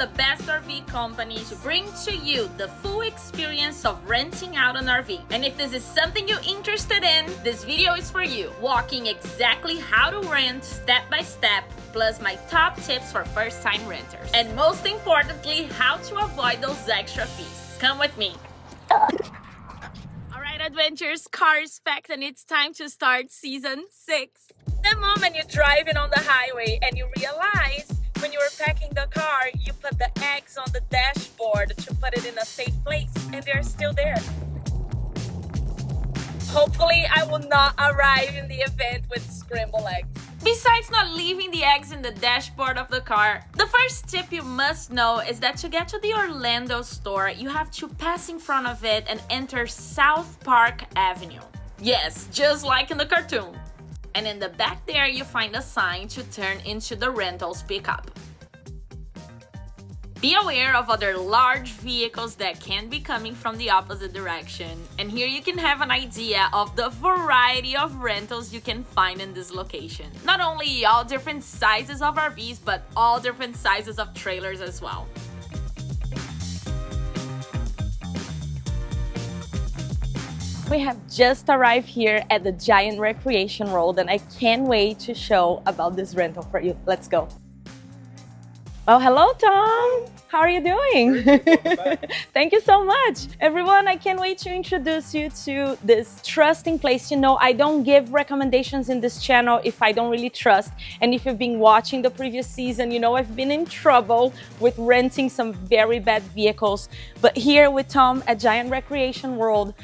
the best RV companies to bring to you the full experience of renting out an RV. And if this is something you're interested in, this video is for you. Walking exactly how to rent step by step, plus my top tips for first-time renters. And most importantly, how to avoid those extra fees. Come with me. Alright, adventurers, car is packed and it's time to start season 6. The moment you're driving on the highway and you realize when you were packing the car, you put the eggs on the dashboard to put it in a safe place, and they're still there. Hopefully, I will not arrive in the event with scrambled eggs. Besides not leaving the eggs in the dashboard of the car, the first tip you must know is that to get to the Orlando store, you have to pass in front of it and enter South Park Avenue. Yes, just like in the cartoon. And in the back there, you find a sign to turn into the rentals pickup. Be aware of other large vehicles that can be coming from the opposite direction. And here you can have an idea of the variety of rentals you can find in this location. Not only all different sizes of RVs, but all different sizes of trailers as well. We have just arrived here at the Giant Recreation World and I can't wait to show about this rental for you. Let's go. Oh, hello, Tom. How are you doing? Thank you so much. Everyone, I can't wait to introduce you to this trusting place. You know, I don't give recommendations in this channel if I don't really trust. And if you've been watching the previous season, you know I've been in trouble with renting some very bad vehicles. But here with Tom at Giant Recreation World,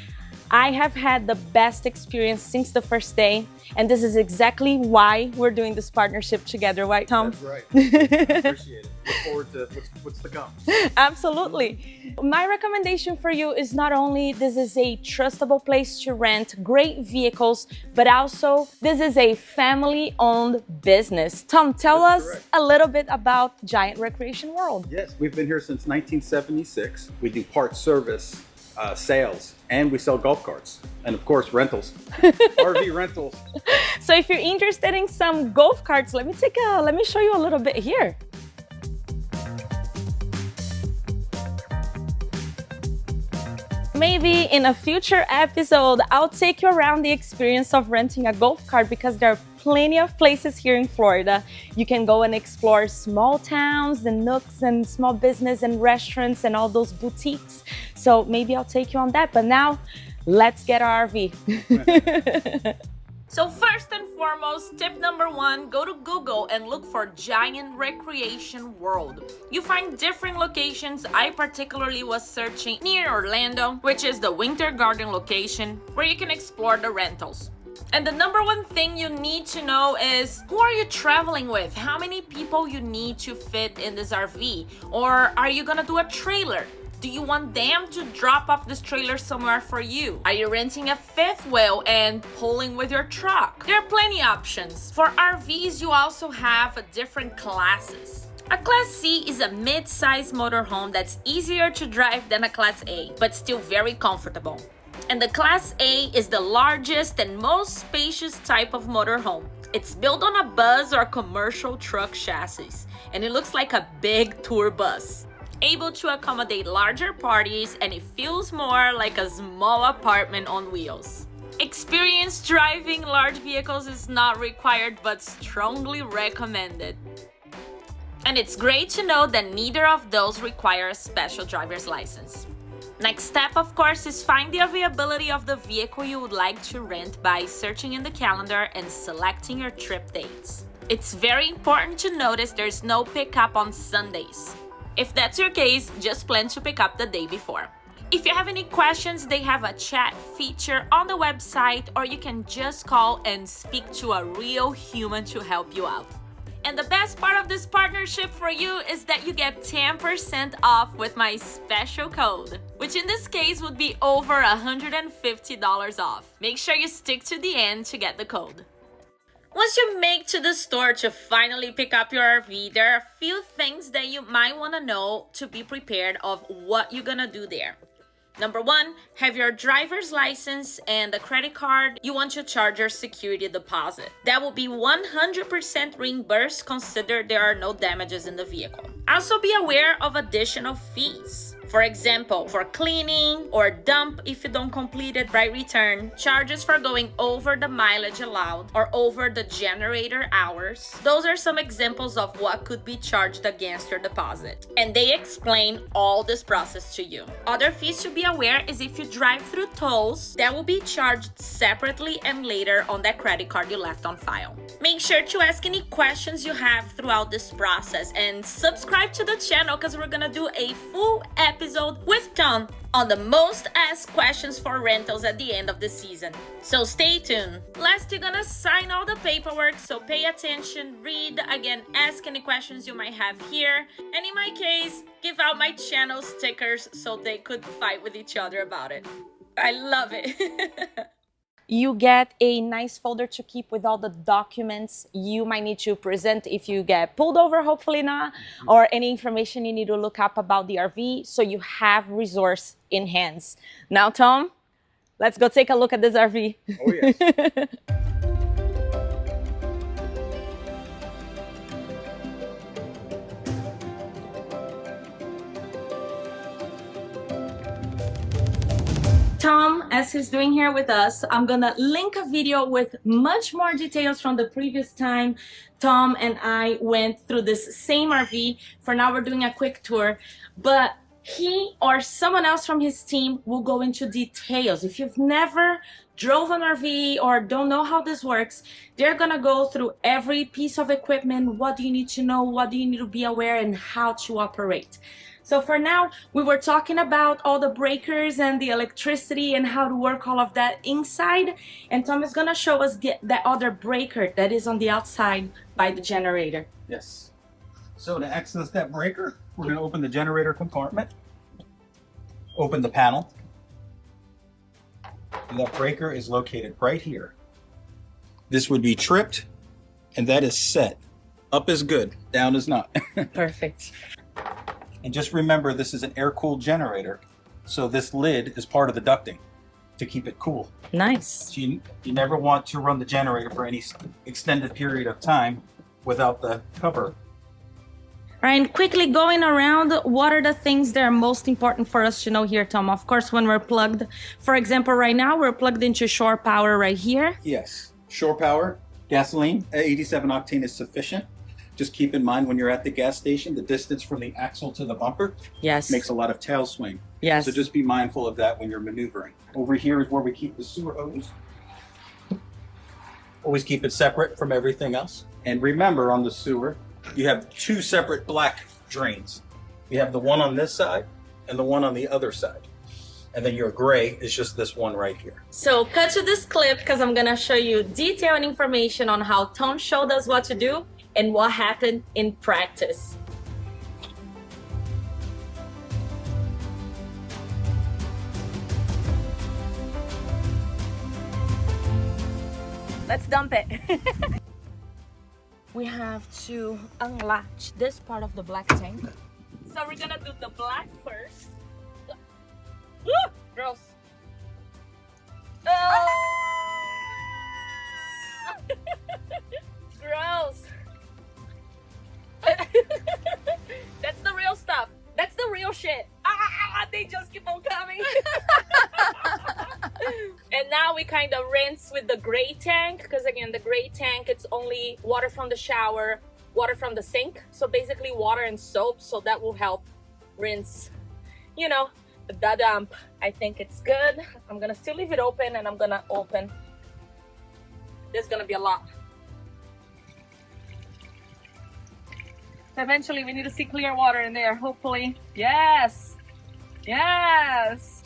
I have had the best experience since the first day, and this is exactly why we're doing this partnership together, right, Tom? That's right. Appreciate it. Look forward to what's to come. Absolutely. My recommendation for you is not only this is a trustable place to rent great vehicles, but also this is a family-owned business. Tom, tell us a little bit about Giant Recreation World. Yes, we've been here since 1976. We do parts service, sales, and we sell golf carts, and of course rentals, RV rentals. So if you're interested in some golf carts, let me show you a little bit here. Maybe in a future episode, I'll take you around the experience of renting a golf cart because there are plenty of places here in Florida. You can go and explore small towns and nooks and small business and restaurants and all those boutiques. So maybe I'll take you on that. But now, let's get our RV. So first and foremost, tip number 1, go to Google and look for Giant Recreation World. You find different locations. I particularly was searching near Orlando, which is the Winter Garden location, where you can explore the rentals. And the number 1 thing you need to know is who are you traveling with? How many people you need to fit in this RV? Or are you gonna do a trailer? Do you want them to drop off this trailer somewhere for you? Are you renting a 5th wheel and pulling with your truck? There are plenty of options. For RVs, you also have different classes. A Class C is a mid-size motorhome that's easier to drive than a Class A, but still very comfortable. And the Class A is the largest and most spacious type of motorhome. It's built on a bus or commercial truck chassis, and it looks like a big tour bus, able to accommodate larger parties, and it feels more like a small apartment on wheels. Experience driving large vehicles is not required, but strongly recommended. And it's great to know that neither of those require a special driver's license. Next step, of course, is find the availability of the vehicle you would like to rent by searching in the calendar and selecting your trip dates. It's very important to notice there's no pickup on Sundays. If that's your case, just plan to pick up the day before. If you have any questions, they have a chat feature on the website, or you can just call and speak to a real human to help you out. And the best part of this partnership for you is that you get 10% off with my special code, which in this case would be over $150 off. Make sure you stick to the end to get the code. Once you make to the store to finally pick up your RV, there are a few things that you might want to know to be prepared of what you're gonna do there. Number 1, have your driver's license and a credit card you want to charge your security deposit. That will be 100% reimbursed considered there are no damages in the vehicle. Also be aware of additional fees. For example, for cleaning or dump if you don't complete it by return, charges for going over the mileage allowed or over the generator hours. Those are some examples of what could be charged against your deposit. And they explain all this process to you. Other fees to be aware is if you drive through tolls, that will be charged separately and later on that credit card you left on file. Make sure to ask any questions you have throughout this process and subscribe to the channel because we're gonna do a full episode with Tom on the most asked questions for rentals at the end of the season. So stay tuned. Last, you're gonna sign all the paperwork, so pay attention, read, again, ask any questions you might have here, and in my case, give out my channel stickers so they could fight with each other about it. I love it. You get a nice folder to keep with all the documents you might need to present if you get pulled over, hopefully not, or any information you need to look up about the RV, so you have resource in hands. Now, Tom, let's go take a look at this RV. Oh, yes. Tom, as he's doing here with us, I'm gonna link a video with much more details from the previous time Tom and I went through this same RV. For now, we're doing a quick tour, but he or someone else from his team will go into details. If you've never drove an RV or don't know how this works, they're gonna go through every piece of equipment. What do you need to know? What do you need to be aware and how to operate? So for now, we were talking about all the breakers and the electricity and how to work all of that inside. And Tom is gonna show us that other breaker that is on the outside by the generator. Yes. So to access that breaker, we're going to open the generator compartment, open the panel. And that breaker is located right here. This would be tripped, and that is set. Up is good, down is not. Perfect. And just remember, this is an air-cooled generator, so this lid is part of the ducting to keep it cool. Nice. So you never want to run the generator for any extended period of time without the cover. All right, and quickly going around, what are the things that are most important for us to know here, Tom? Of course, when we're plugged, for example, right now, we're plugged into shore power right here. Yes, shore power, gasoline at 87 octane is sufficient. Just keep in mind when you're at the gas station, the distance from the axle to the bumper makes a lot of tail swing. Yes. So just be mindful of that when you're maneuvering. Over here is where we keep the sewer hose. Always keep it separate from everything else. And remember, on the sewer, you have two separate black drains. You have the one on this side and the one on the other side. And then your gray is just this one right here. So cut to this clip because I'm gonna show you detailed information on how Tom showed us what to do and what happened in practice. Let's dump it. We have to unlatch this part of the black tank. So we're gonna do the black first. Woo! Gross. Gross. That's the real stuff. That's the real shit. They just keep on coming. And now we kind of rinse with the gray tank, because again, the gray tank, it's only water from the shower, water from the sink. So basically water and soap. So that will help rinse, you know, the dump. I think it's good. I'm gonna still leave it open, and I'm gonna open. There's gonna be a lot. Eventually we need to see clear water in there, hopefully. Yes. Yes.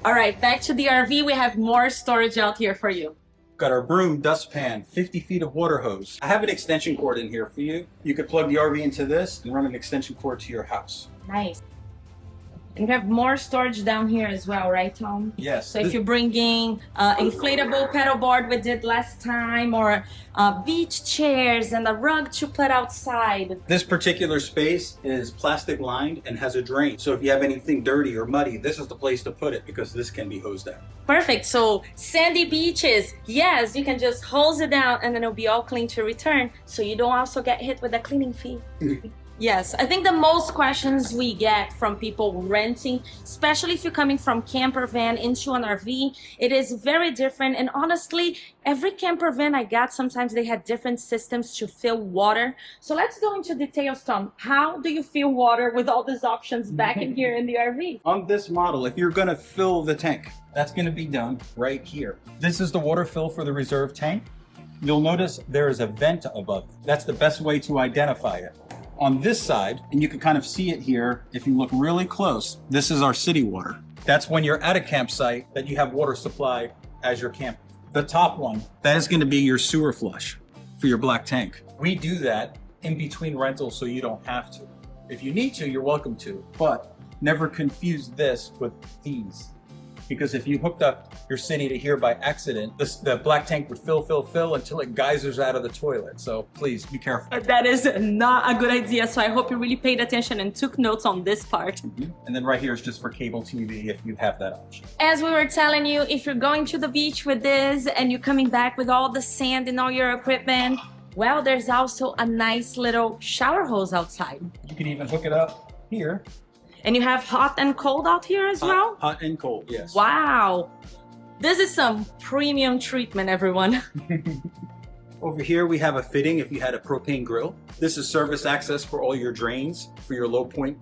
All right, back to the RV. We have more storage out here for you. Got our broom dustpan, 50 feet of water hose. I have an extension cord in here for you. You could plug the RV into this and run an extension cord to your house. Nice. And we have more storage down here as well, right, Tom? Yes. So if you're bringing inflatable pedal board we did last time, or beach chairs and a rug to put outside. This particular space is plastic lined and has a drain. So if you have anything dirty or muddy, this is the place to put it because this can be hosed out. Perfect. So sandy beaches, yes, you can just hose it down and then it'll be all clean to return. So you don't also get hit with a cleaning fee. Yes, I think the most questions we get from people renting, especially if you're coming from camper van into an RV, it is very different. And honestly, every camper van I got, sometimes they had different systems to fill water. So let's go into details, Tom. How do you fill water with all these options back in here in the RV? On this model, if you're gonna fill the tank, that's gonna be done right here. This is the water fill for the reserve tank. You'll notice there is a vent above it. That's the best way to identify it. On this side, and you can kind of see it here, if you look really close, this is our city water. That's when you're at a campsite that you have water supply as you're camping. The top one, that is going to be your sewer flush for your black tank. We do that in between rentals so you don't have to. If you need to, you're welcome to, but never confuse this with these. Because if you hooked up your city to here by accident, the black tank would fill until it geysers out of the toilet. So please be careful. That is not a good idea. So I hope you really paid attention and took notes on this part. And then right here is just for cable TV if you have that option. As we were telling you, if you're going to the beach with this and you're coming back with all the sand and all your equipment, well, there's also a nice little shower hose outside. You can even hook it up here. And you have hot and cold out here as well? Hot and cold, yes. Wow. This is some premium treatment, everyone. Over here, we have a fitting if you had a propane grill. This is service access for all your drains, for your low point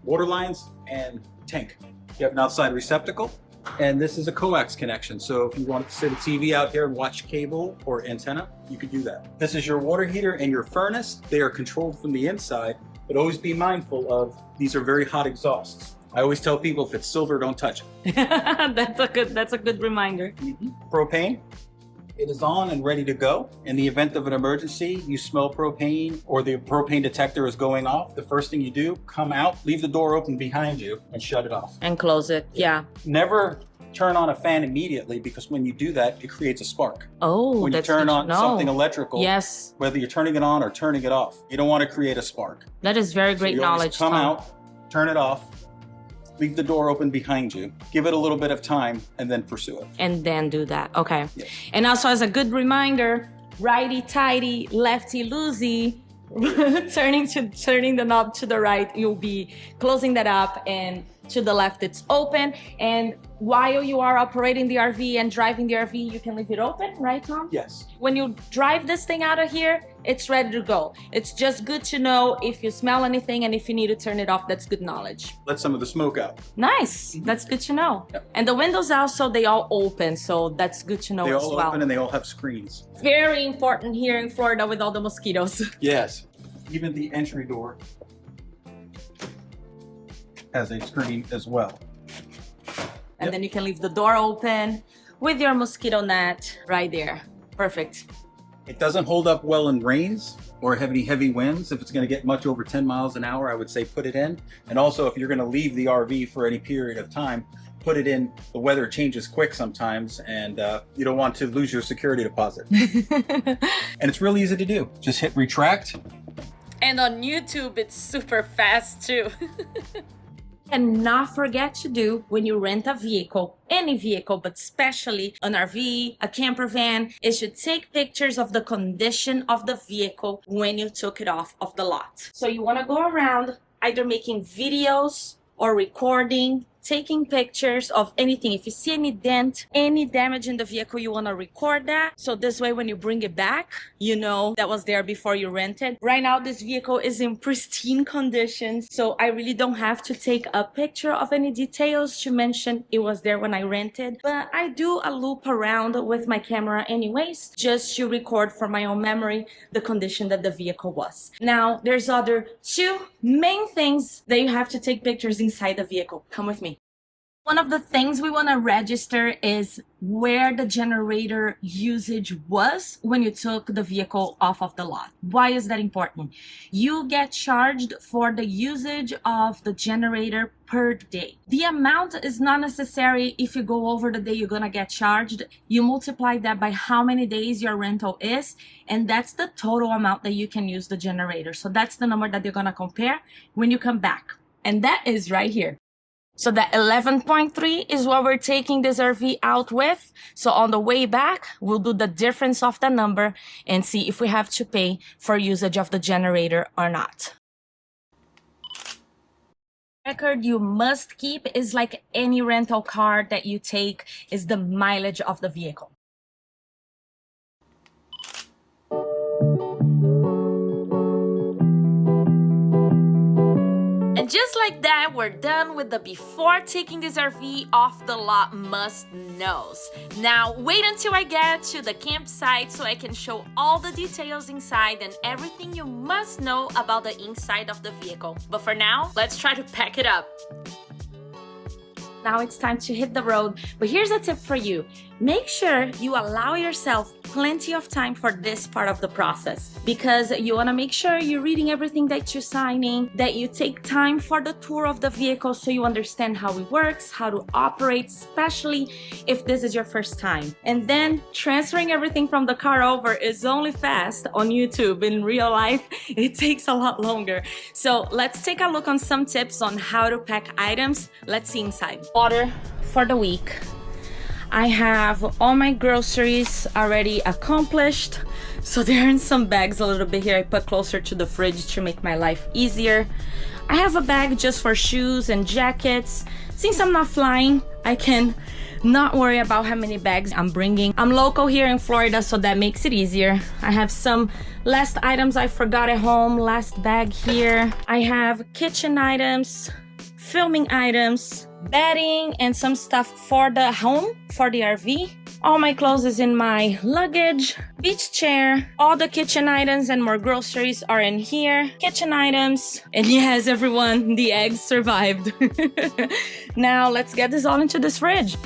water lines and tank. You have an outside receptacle, and this is a coax connection. So if you want to sit a TV out here and watch cable or antenna, you could do that. This is your water heater and your furnace. They are controlled from the inside, but always be mindful of these are very hot exhausts. I always tell people if it's silver, don't touch it. That's a good reminder. Propane, it is on and ready to go. In the event of an emergency, you smell propane or the propane detector is going off, the first thing you do, come out, leave the door open behind you and shut it off. And close it, yeah. Never turn on a fan immediately because when you do that, it creates a spark. Oh, when you that's turn good to on know. something electrical, yes, whether you're turning it on or turning it off, you don't want to create a spark. That is very great So you always knowledge. come Tom. out, turn it off, leave the door open behind you, give it a little bit of time, and then pursue it. And then do that, okay. Yes. And also as a good reminder, righty-tighty, lefty-loosey, turning the knob to the right, you'll be closing that up, and to the left it's open. And while you are operating the RV and driving the RV, you can leave it open, right, Tom? Yes. When you drive this thing out of here, it's ready to go. It's just good to know if you smell anything, and if you need to turn it off, that's good knowledge. Let some of the smoke out. Nice, that's good to know. Yep. And the windows also, they all open, so that's good to know They as all well. open and they all have screens. Very important here in Florida with all the mosquitoes. Yes. Even the entry door has a screen as well. And Yep. then you can leave the door open with your mosquito net right there. Perfect. It doesn't hold up well in rains or heavy winds. If it's going to get much over 10 miles an hour, I would say put it in. And also, if you're going to leave the RV for any period of time, put it in. The weather changes quick sometimes, and you don't want to lose your security deposit. And it's really easy to do. Just hit retract. And on YouTube, it's super fast too. And not forget to do when you rent a vehicle, any vehicle, but especially an RV, a camper van, is to take pictures of the condition of the vehicle when you took it off of the lot. So you want to go around either making videos or recording, taking pictures of anything. If you see any dent, any damage in the vehicle, you want to record that. So this way, when you bring it back, you know that was there before you rented. Right now, this vehicle is in pristine condition. So I really don't have to take a picture of any details to mention it was there when I rented. But I do a loop around with my camera anyways, just to record from my own memory the condition that the vehicle was. Now, there's other two main things that you have to take pictures inside the vehicle. Come with me. One of the things we want to register is where the generator usage was when you took the vehicle off of the lot. Why is that important? You get charged for the usage of the generator per day. The amount is not necessary if you go over the day you're gonna get charged. You multiply that by how many days your rental is, and that's the total amount that you can use the generator. So that's the number that you're gonna compare when you come back. And that is right here. So that 11.3 is what we're taking this RV out with. So on the way back, we'll do the difference of the number and see if we have to pay for usage of the generator or not. Record you must keep is like any rental car that you take is the mileage of the vehicle. And just like that, we're done with the before taking this RV off the lot must knows. Now, wait until I get to the campsite so I can show all the details inside and everything you must know about the inside of the vehicle. But for now, let's try to pack it up. Now it's time to hit the road, but here's a tip for you. Make sure you allow yourself plenty of time for this part of the process because you want to make sure you're reading everything that you're signing, that you take time for the tour of the vehicle so you understand how it works, how to operate, especially if this is your first time. And then transferring everything from the car over is only fast on YouTube. In real life, it takes a lot longer. So let's take a look on some tips on how to pack items. Let's see inside. Water for the week. I have all my groceries already accomplished. So they're in some bags a little bit here. I put closer to the fridge to make my life easier. I have a bag just for shoes and jackets. Since I'm not flying, I can not worry about how many bags I'm bringing. I'm local here in Florida, so that makes it easier. I have some last items I forgot at home. Last bag here. I have kitchen items, filming items, bedding, and some stuff for the home, for the RV. All my clothes is in my luggage. Beach chair. All the kitchen items and more groceries are in here. Kitchen items. And yes, everyone, the eggs survived. Now let's get this all into this fridge.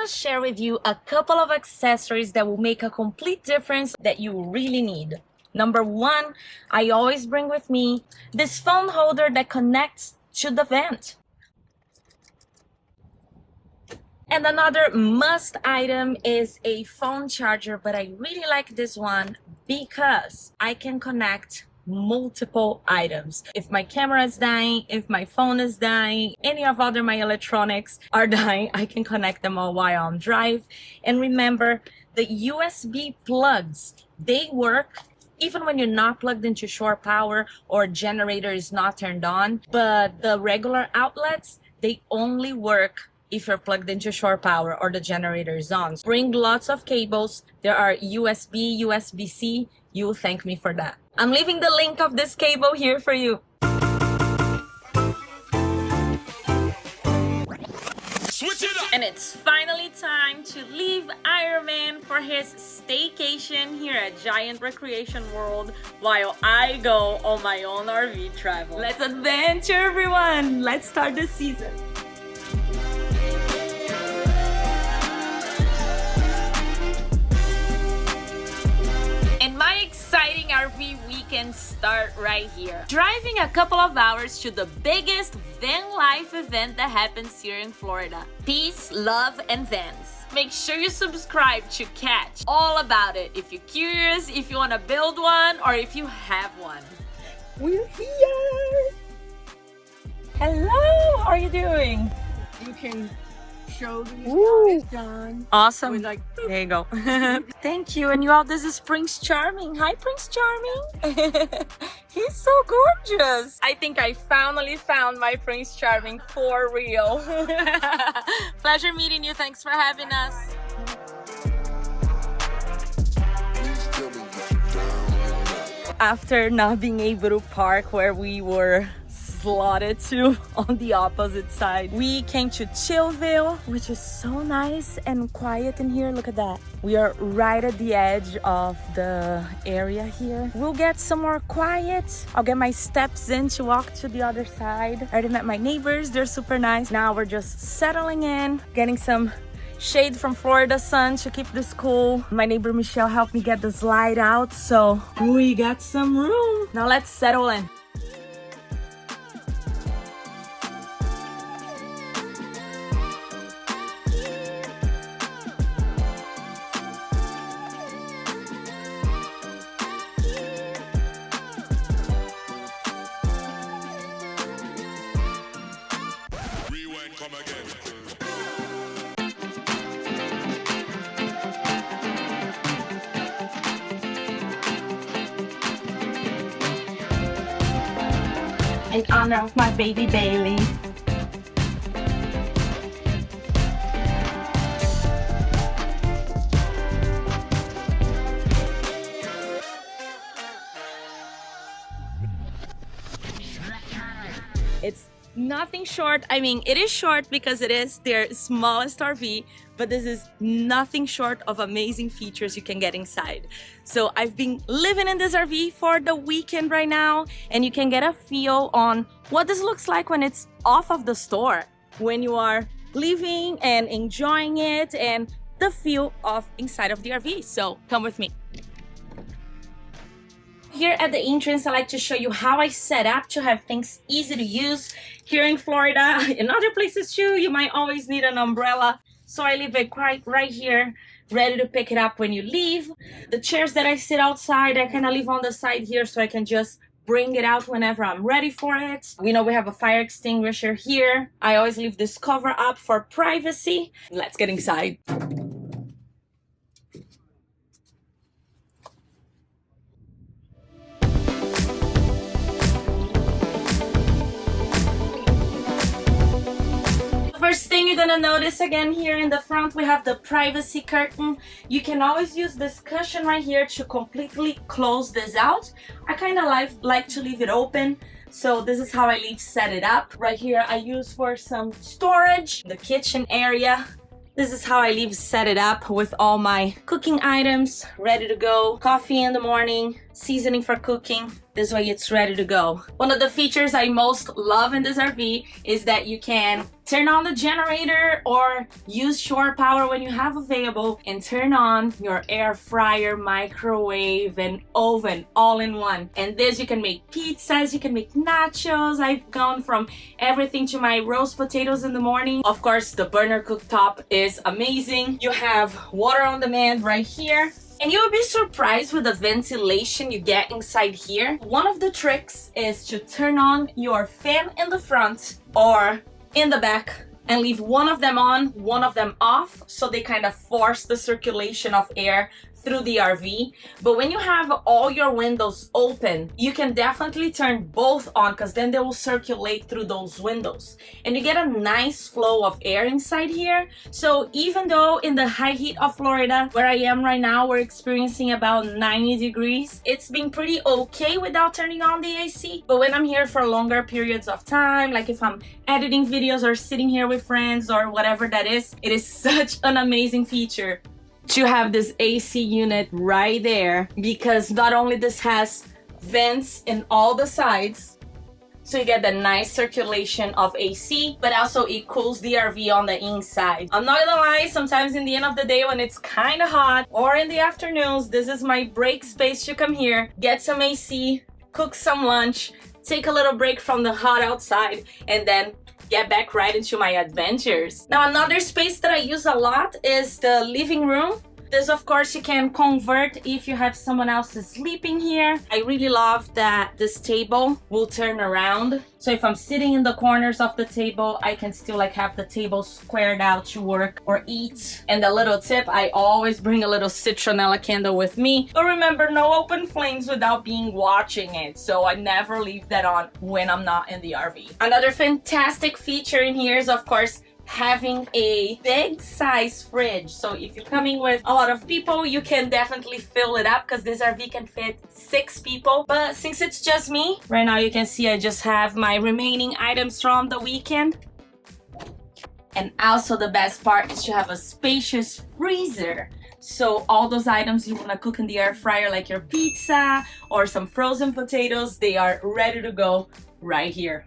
Share with you a couple of accessories that will make a complete difference that you really need. Number one, I always bring with me this phone holder that connects to the vent. And another must item is a phone charger, but I really like this one because I can connect multiple items. If my camera is dying, if my phone is dying, any of other my electronics are dying, I can connect them all while on drive. And remember, the USB plugs, they work even when you're not plugged into shore power or generator is not turned on. But the regular outlets, they only work if you're plugged into shore power or the generator is on. Bring lots of cables. There are USB, USB-C. You will thank me for that. I'm leaving the link of this cable here for you. Switch it up. And it's finally time to leave Iron Man for his staycation here at Giant Recreation World while I go on my own RV travel. Let's adventure, everyone! Let's start the season. And my exciting RV weekend start right here. Driving a couple of hours to the biggest van life event that happens here in Florida. Peace, love, and vans. Make sure you subscribe to catch all about it if you're curious, if you want to build one, or if you have one. We're here! Hello! How are you doing? You can shoulder. Ooh. It's done. Awesome. We're like, There you go. Thank you. And you all, this is Prince Charming. Hi, Prince Charming. He's so gorgeous. I think I finally found my Prince Charming for real. Pleasure meeting you. Thanks for having us. After not being able to park where we were slotted to on the opposite side, we came to Chillville, which is so nice and quiet in here. Look at that. We are right at the edge of the area here. We'll get some more quiet. I'll get my steps in to walk to the other side. I already met my neighbors. They're super nice. Now we're just settling in, getting some shade from Florida sun to keep this cool. My neighbor Michelle helped me get the slide out, so we got some room. Now let's settle in. Rewind, come again. In honor of my baby Bailey. It's nothing short. I mean, it is short because it is their smallest RV, but this is nothing short of amazing features you can get inside. So I've been living in this RV for the weekend right now, and you can get a feel on what this looks like when it's off of the store, when you are living and enjoying it, and the feel of inside of the RV. So come with me. Here at the entrance, I like to show you how I set up to have things easy to use. Here in Florida, in other places too, you might always need an umbrella. So I leave it right here, ready to pick it up when you leave. The chairs that I sit outside, I kind of leave on the side here so I can just bring it out whenever I'm ready for it. We know we have a fire extinguisher here. I always leave this cover up for privacy. Let's get inside. First thing you're gonna notice again here in the front, we have the privacy curtain. You can always use this cushion right here to completely close this out. I kind of like to leave it open. So this is how I set it up. Right here I use for some storage, the kitchen area. This is how I set it up with all my cooking items ready to go. Coffee in the morning, seasoning for cooking. This way it's ready to go. One of the features I most love in this RV is that you can turn on the generator or use shore power when you have available and turn on your air fryer, microwave, and oven all in one. And this, you can make pizzas, you can make nachos. I've gone from everything to my roast potatoes in the morning. Of course, the burner cooktop is amazing. You have water on demand right here. And you will be surprised with the ventilation you get inside here. One of the tricks is to turn on your fan in the front or in the back and leave one of them on, one of them off, so they kind of force the circulation of air through the RV. But when you have all your windows open, you can definitely turn both on, because then they will circulate through those windows and you get a nice flow of air inside here. So even though in the high heat of Florida, where I am right now, we're experiencing about 90 degrees, it's been pretty okay without turning on the AC. But when I'm here for longer periods of time, like if I'm editing videos or sitting here with friends or whatever that is, it is such an amazing feature to have this AC unit right there, because not only this has vents in all the sides, so you get the nice circulation of AC, but also it cools the RV on the inside. I'm not gonna lie, sometimes in the end of the day when it's kind of hot, or in the afternoons, this is my break space to come here, get some AC, cook some lunch, take a little break from the hot outside, and then get back right into my adventures. Now, another space that I use a lot is the living room. This, of course, you can convert if you have someone else sleeping here. I really love that this table will turn around. So if I'm sitting in the corners of the table, I can still like have the table squared out to work or eat. And a little tip, I always bring a little citronella candle with me. But remember, no open flames without being watching it. So I never leave that on when I'm not in the RV. Another fantastic feature in here is, of course, having a big size fridge. So if you're coming with a lot of people, you can definitely fill it up because this RV can fit 6 people. But since it's just me, right now you can see I just have my remaining items from the weekend. And also the best part is to have a spacious freezer. So all those items you want to cook in the air fryer, like your pizza or some frozen potatoes, they are ready to go right here.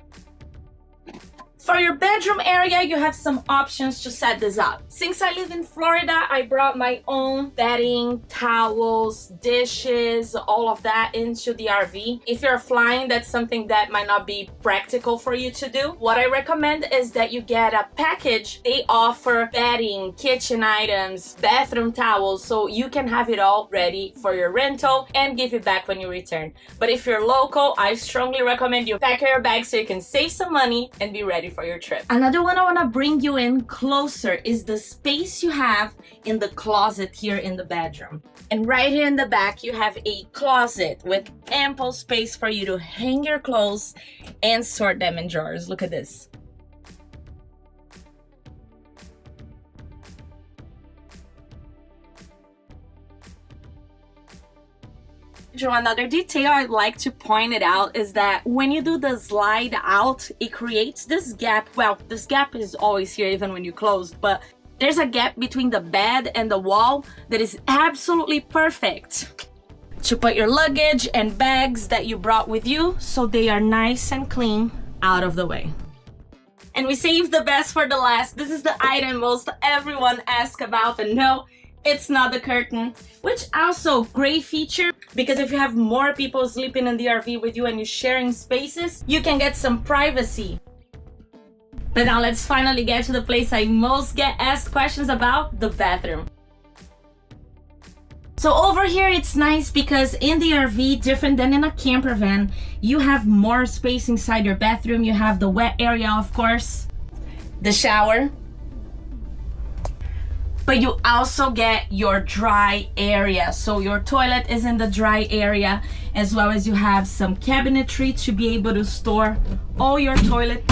For your bedroom area, you have some options to set this up. Since I live in Florida, I brought my own bedding, towels, dishes, all of that into the RV. If you're flying, that's something that might not be practical for you to do. What I recommend is that you get a package. They offer bedding, kitchen items, bathroom towels, so you can have it all ready for your rental and give it back when you return. But if you're local, I strongly recommend you pack your bag so you can save some money and be ready for your trip. Another one I want to bring you in closer is the space you have in the closet here in the bedroom. And right here in the back, you have a closet with ample space for you to hang your clothes and sort them in drawers. Look at this. Another detail I'd like to point it out is that when you do the slide out, it creates this gap. Well, this gap is always here even when you close, but there's a gap between the bed and the wall that is absolutely perfect to put your luggage and bags that you brought with you so they are nice and clean out of the way. And we saved the best for the last. This is the item most everyone asks about, and no, it's not the curtain, which also great feature because if you have more people sleeping in the RV with you and you're sharing spaces, you can get some privacy. But now let's finally get to the place I most get asked questions about, the bathroom. So over here it's nice because in the RV, different than in a camper van, you have more space inside your bathroom. You have the wet area, of course, the shower, but you also get your dry area. So your toilet is in the dry area, as well as you have some cabinetry to be able to store all your toilet.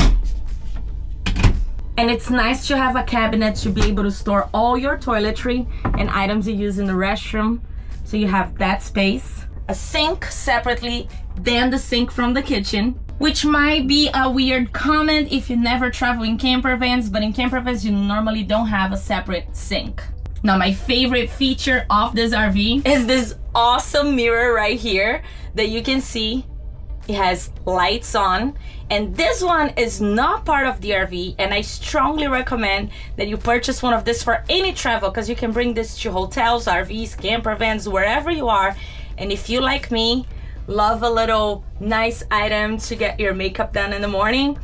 And it's nice to have a cabinet to be able to store all your toiletry and items you use in the restroom. So you have that space. A sink separately, then the sink from the kitchen, which might be a weird comment if you never travel in camper vans, but in camper vans you normally don't have a separate sink. Now my favorite feature of this RV is this awesome mirror right here that you can see. It has lights on, and this one is not part of the RV, and I strongly recommend that you purchase one of this for any travel because you can bring this to hotels, RVs, camper vans, wherever you are. And if you, like me, love a little nice item to get your makeup done in the morning,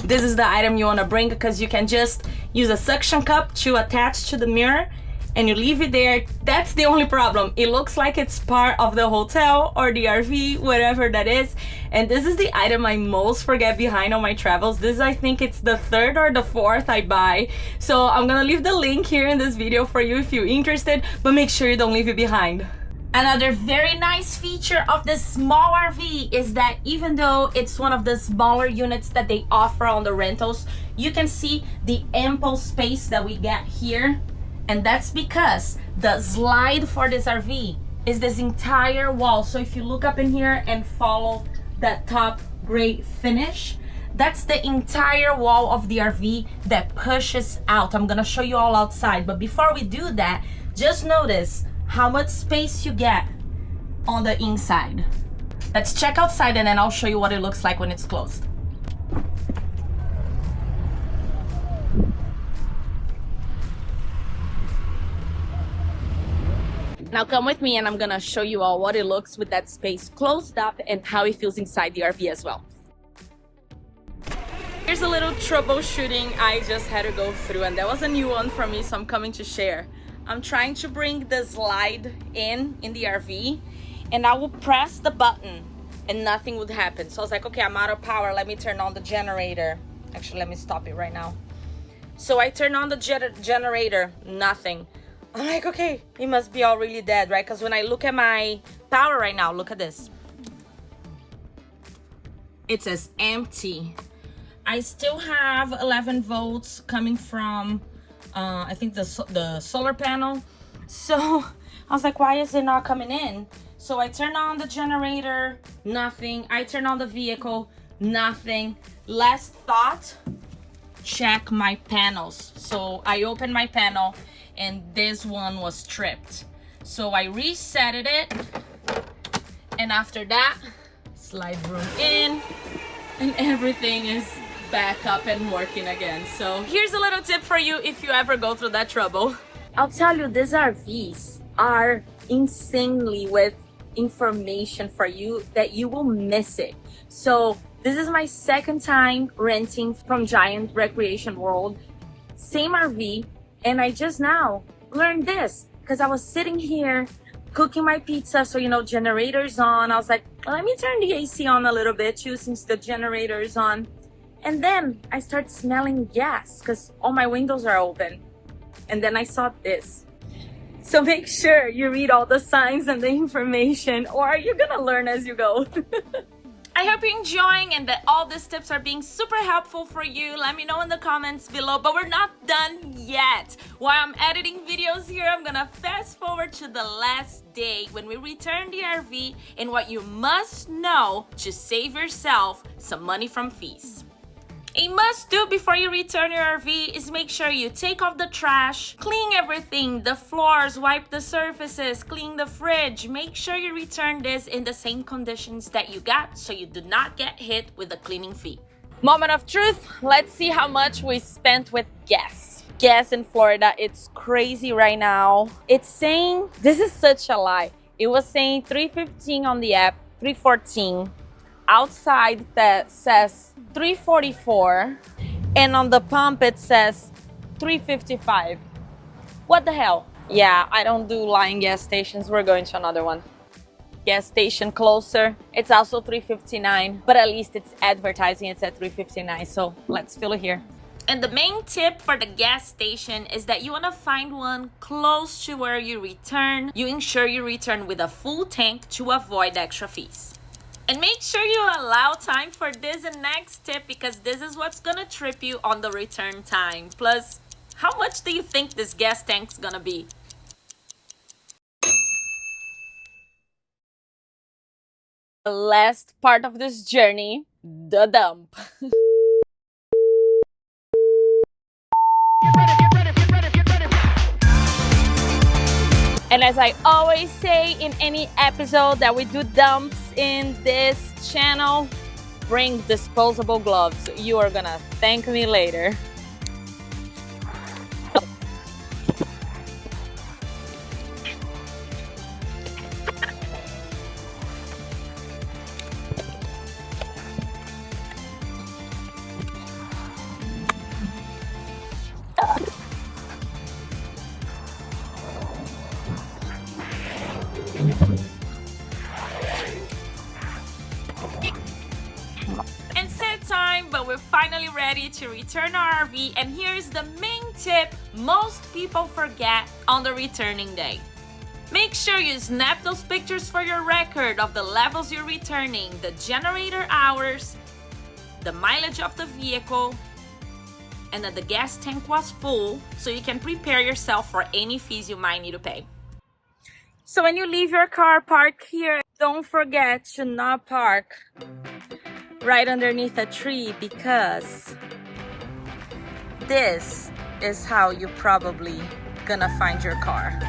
this is the item you want to bring because you can just use a suction cup to attach to the mirror and you leave it there. That's the only problem. It looks like it's part of the hotel or the RV, whatever that is. And this is the item I most forget behind on my travels. This, I think it's the 3rd or the 4th I buy. So I'm gonna leave the link here in this video for you if you're interested, but make sure you don't leave it behind. Another very nice feature of this small RV is that even though it's one of the smaller units that they offer on the rentals, you can see the ample space that we get here. And that's because the slide for this RV is this entire wall. So if you look up in here and follow that top gray finish, that's the entire wall of the RV that pushes out. I'm gonna show you all outside, but before we do that, just notice how much space you get on the inside. Let's check outside and then I'll show you what it looks like when it's closed. Now come with me and I'm gonna show you all what it looks with that space closed up and how it feels inside the RV as well. Here's a little troubleshooting I just had to go through, and that was a new one for me, so I'm coming to share. I'm trying to bring the slide in the RV, and I will press the button and nothing would happen. So I was like, okay, I'm out of power. Let me turn on the generator. Actually, let me stop it right now. So I turn on the generator, nothing. I'm like, okay, it must be all really dead, right? Because when I look at my power right now, look at this. It says empty. I still have 11 volts coming from, I think the solar panel. So I was like, why is it not coming in? So I turn on the generator, nothing. I turn on the vehicle, nothing. Last thought, check my panels. So I opened my panel and this one was tripped. So I resetted it. And after that, slide room in and everything is back up and working again. So here's a little tip for you if you ever go through that trouble. I'll tell you, these RVs are insanely with information for you that you will miss it. So this is my second time renting from Giant Recreation World, same RV, and I just now learned this because I was sitting here cooking my pizza, so you know, generator's on. I was like, let me turn the AC on a little bit too since the generator is on. And then I start smelling gas because all my windows are open. And then I saw this. So make sure you read all the signs and the information, or you're gonna learn as you go. I hope you're enjoying and that all these tips are being super helpful for you. Let me know in the comments below, but we're not done yet. While I'm editing videos here, I'm gonna fast forward to the last day when we return the RV and what you must know to save yourself some money from fees. A must do before you return your RV is make sure you take off the trash, clean everything, the floors, wipe the surfaces, clean the fridge. Make sure you return this in the same conditions that you got so you do not get hit with a cleaning fee. Moment of truth, let's see how much we spent with gas. Gas in Florida, it's crazy right now. It's saying, this is such a lie. It was saying $3.15 on the app, $3.14. Outside that says $3.44, and on the pump it says $3.55. What the hell? Yeah, I don't do lying gas stations. We're going to another one. Gas station closer, it's also $3.59, but at least it's advertising it's at $3.59, so let's fill it here. And the main tip for the gas station is that you want to find one close to where you return. You ensure you return with a full tank to avoid extra fees. And make sure you allow time for this and next tip because this is what's gonna trip you on the return time. Plus, how much do you think this gas tank's gonna be? The last part of this journey, the dump. And as I always say in any episode that we do dumps in this channel, bring disposable gloves. You are gonna thank me later. And set time, but we're finally ready to return our RV, and here's the main tip most people forget on the returning day. Make sure you snap those pictures for your record of the levels you're returning, the generator hours, the mileage of the vehicle, and that the gas tank was full so you can prepare yourself for any fees you might need to pay. So when you leave your car parked here, don't forget to not park right underneath a tree because this is how you probably gonna find your car.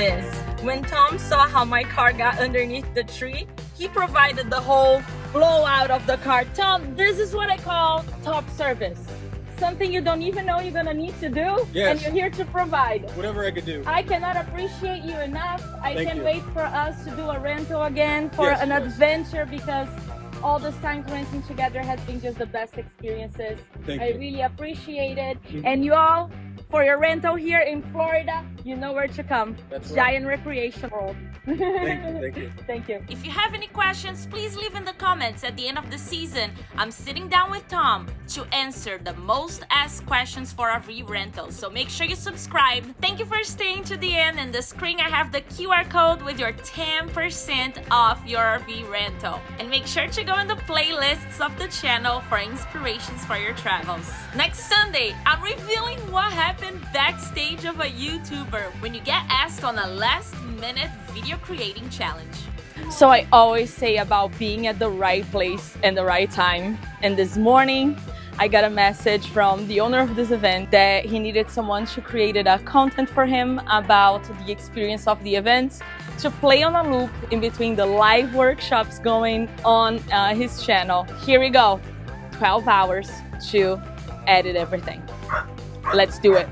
this. When Tom saw how my car got underneath the tree, he provided the whole blowout of the car. Tom, this is what I call top service. Something you don't even know you're gonna need to do, Yes. and you're here to provide. Whatever I could do. I cannot appreciate you enough. I Thank can't you. wait for us to do a rental again for Yes, an yes. adventure, because all this time renting together has been just the best experiences. Thank I you. really appreciate it. And you all, for your rental here in Florida, you know where to come. That's right. Giant Recreation World. Thank you. Thank you. Thank you. If you have any questions, please leave in the comments. At the end of the season, I'm sitting down with Tom to answer the most asked questions for RV rentals. So make sure you subscribe. Thank you for staying to the end. In the screen, I have the QR code with your 10% off your RV rental. And make sure to go in the playlists of the channel for inspirations for your travels. Next Sunday, I'm revealing what happened backstage of a YouTuber when you get asked on a last-minute video creating challenge. So I always say about being at the right place and the right time. And this morning, I got a message from the owner of this event that he needed someone to create a content for him about the experience of the event, to play on a loop in between the live workshops going on his channel. Here we go, 12 hours to edit everything. Let's do it.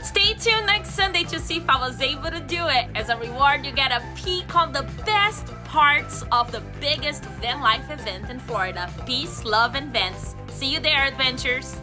Stay tuned next Sunday to see if I was able to do it. As a reward, you get a peek on the best parts of the biggest van life event in Florida. Peace, love, and vans. See you there, adventures!